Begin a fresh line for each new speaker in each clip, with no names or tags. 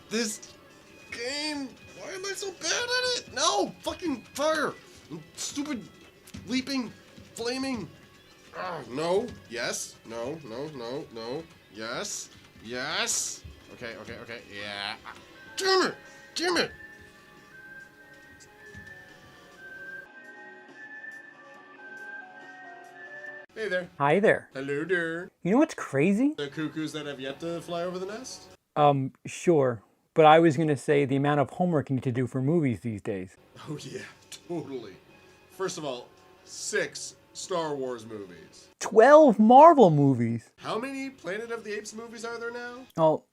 this game. Why am I so bad at it? No, fucking fire. Stupid, leaping, flaming. No, yes, no, yes, yes. Okay, yeah. Damn it. Hey there.
Hi there.
Hello there.
You know what's crazy?
The cuckoos that have yet to fly over the nest?
Sure. But I was gonna say the amount of homework you need to do for movies these days.
Oh yeah, totally. First of all, 6 Star Wars movies.
12 Marvel movies!
How many Planet of the Apes movies are there now?
Well,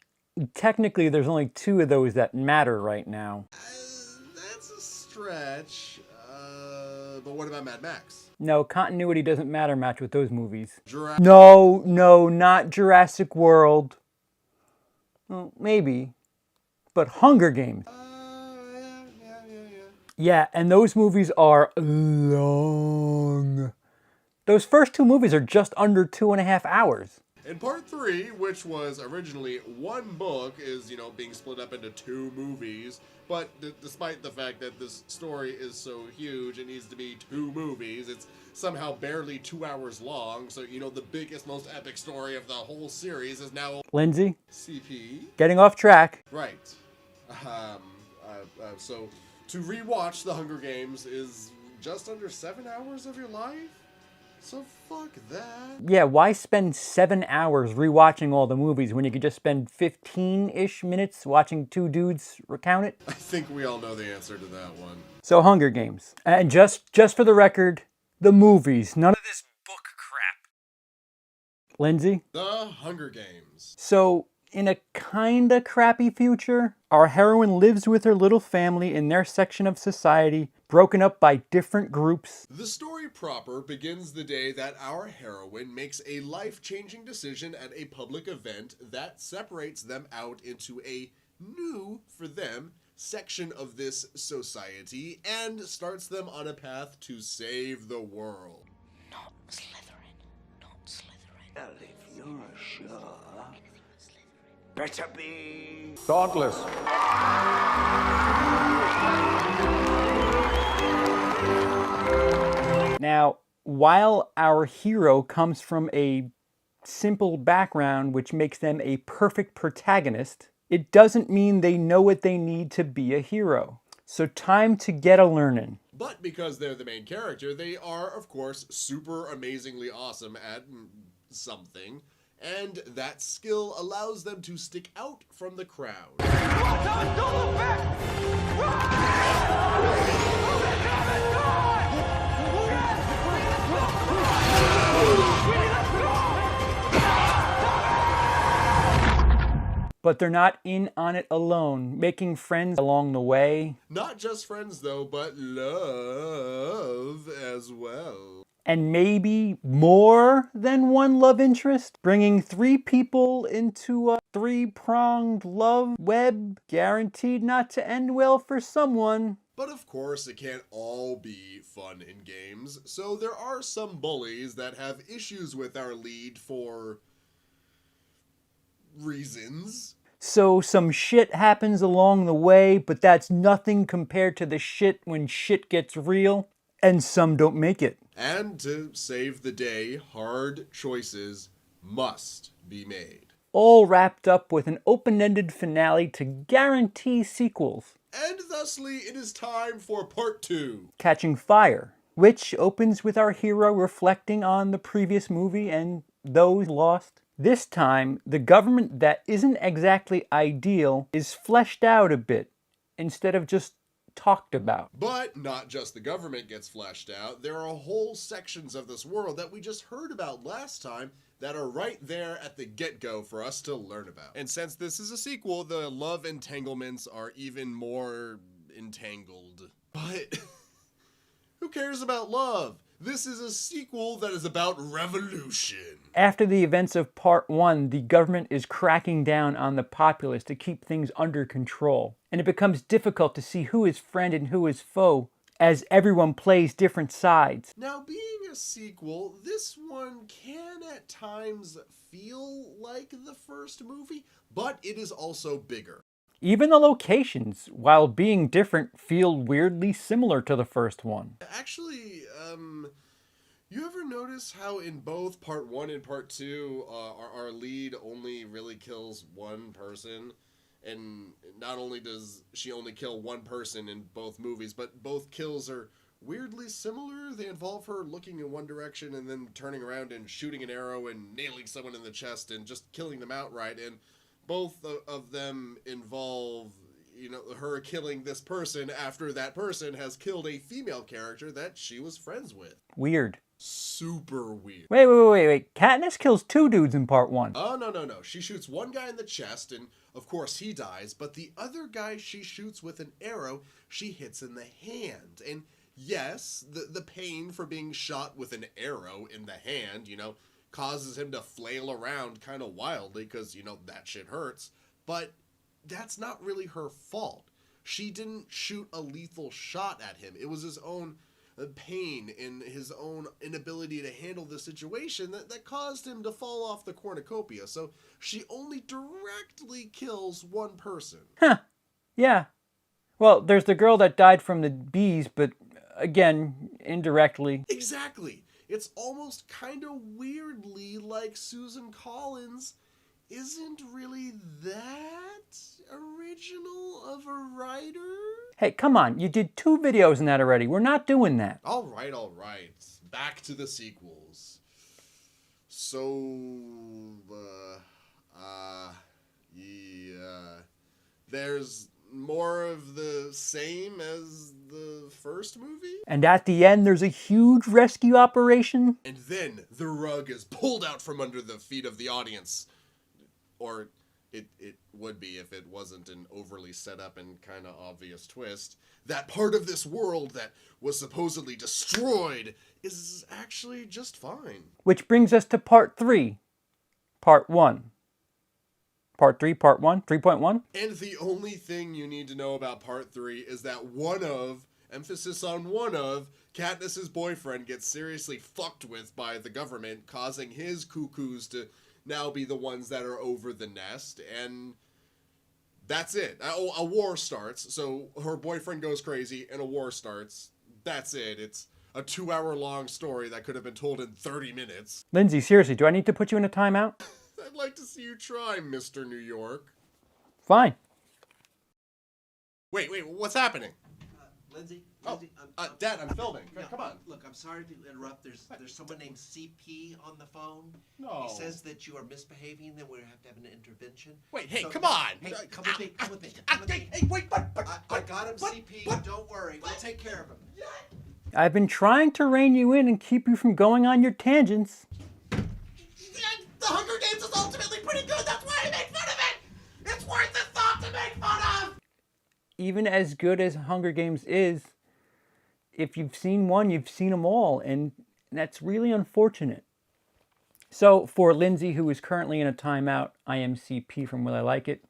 technically there's only 2 of those that matter right now.
That's a stretch. But what about Mad Max?
No, continuity doesn't matter much with those movies.
Jurassic.
No, not Jurassic World. Well, maybe. But Hunger Games.
Yeah.
Yeah, and those movies are long. Those first 2 movies are just under 2.5 hours.
And part 3, which was originally 1 book, is, being split up into 2 movies. But despite the fact that this story is so huge, it needs to be 2 movies. It's somehow barely 2 hours long. So, the biggest, most epic story of the whole series is now
Lindsey,
CP.
getting off track.
Right. So to rewatch The Hunger Games is just under 7 hours of your life? So fuck that.
Yeah, why spend 7 hours rewatching all the movies when you could just spend 15-ish minutes watching 2 dudes recount it?
I think we all know the answer to that one.
So Hunger Games. And just for the record, the movies, none of this book crap. Lindsey?
The Hunger Games.
So, in a kinda crappy future, our heroine lives with her little family in their section of society, broken up by different groups.
The story proper begins the day that our heroine makes a life-changing decision at a public event that separates them out into a new, for them, section of this society and starts them on a path to save the world.
Not Slytherin. Not Slytherin.
Well, if you're sure, better be
Dauntless.
Now, while our hero comes from a simple background which makes them a perfect protagonist, it doesn't mean they know what they need to be a hero. So time to get a learning.
But because they're the main character, they are, of course, super amazingly awesome at something, and that skill allows them to stick out from the crowd.
But they're not in on it alone, making friends along the way.
Not just friends, though, but love as well.
And maybe more than one love interest, bringing 3 people into a 3-pronged love web, guaranteed not to end well for someone.
But of course, it can't all be fun in games, so there are some bullies that have issues with our lead for reasons.
So some shit happens along the way, but that's nothing compared to the shit when shit gets real, and some don't make it.
And to save the day, hard choices must be made.
All wrapped up with an open-ended finale to guarantee sequels.
And thusly, it is time for part 2.
Catching Fire, which opens with our hero reflecting on the previous movie and those lost. This time, the government that isn't exactly ideal is fleshed out a bit, instead of just talked about.
But not just the government gets fleshed out, there are whole sections of this world that we just heard about last time that are right there at the get-go for us to learn about. And since this is a sequel, the love entanglements are even more entangled. But who cares about love? This is a sequel that is about revolution.
After the events of Part 1, the government is cracking down on the populace to keep things under control. And it becomes difficult to see who is friend and who is foe, as everyone plays different sides.
Now, being a sequel, this one can at times feel like the first movie, but it is also bigger.
Even the locations, while being different, feel weirdly similar to the first one.
Actually, you ever notice how in both part 1 and part 2, our lead only really kills one person? And not only does she only kill one person in both movies, but both kills are weirdly similar. They involve her looking in one direction and then turning around and shooting an arrow and nailing someone in the chest and just killing them outright. And both of them involve, her killing this person after that person has killed a female character that she was friends with.
Weird.
Super weird.
Wait. Katniss kills 2 dudes in part 1.
Oh, no. She shoots one guy in the chest, and of course he dies, but the other guy she shoots with an arrow, she hits in the hand. And yes, the pain for being shot with an arrow in the hand, causes him to flail around kind of wildly because, that shit hurts. But that's not really her fault. She didn't shoot a lethal shot at him. It was his own pain and his own inability to handle the situation that caused him to fall off the cornucopia. So she only directly kills one person.
Huh. Yeah. Well, there's the girl that died from the bees, but again, indirectly.
Exactly. It's almost kind of weirdly like Susan Collins isn't really that original of a writer.
Hey, come on. You did 2 videos in that already. We're not doing that.
All right. Back to the sequels. So, there's more of the same as the first movie?
And at the end, there's a huge rescue operation.
And then the rug is pulled out from under the feet of the audience. Or it would be if it wasn't an overly set up and kind of obvious twist. That part of this world that was supposedly destroyed is actually just fine.
Which brings us to part 3. Part 1. Part 3, part 1, 3.1.
And the only thing you need to know about part 3 is that emphasis on one of, Katniss's boyfriend gets seriously fucked with by the government, causing his cuckoos to now be the ones that are over the nest, and that's it. A war starts, so her boyfriend goes crazy, and a war starts. That's it. It's a 2-hour-long story that could have been told in 30 minutes.
Lindsey, seriously, do I need to put you in a timeout?
I'd like to see you try, Mr. New York.
Fine.
Wait, what's happening?
Lindsey,
Dad, I'm filming.
Yeah,
Come on.
Look, I'm sorry to interrupt. There's someone named CP on the phone.
No.
He says that you are misbehaving, then we have to have an intervention.
Wait, hey,
So-
come on.
Hey, come with me. Come with me. Come with me.
Hey, wait, but
I got him, CP. Don't worry. We'll take care of him.
I've been trying to rein you in and keep you from going on your tangents.
The Hunger Games is ultimately pretty good. That's why I make fun of it. It's worth the thought to make fun of.
Even as good as Hunger Games is, if you've seen one, you've seen them all, and that's really unfortunate. So for Lindsey, who is currently in a timeout, I am CP from Will I Like It.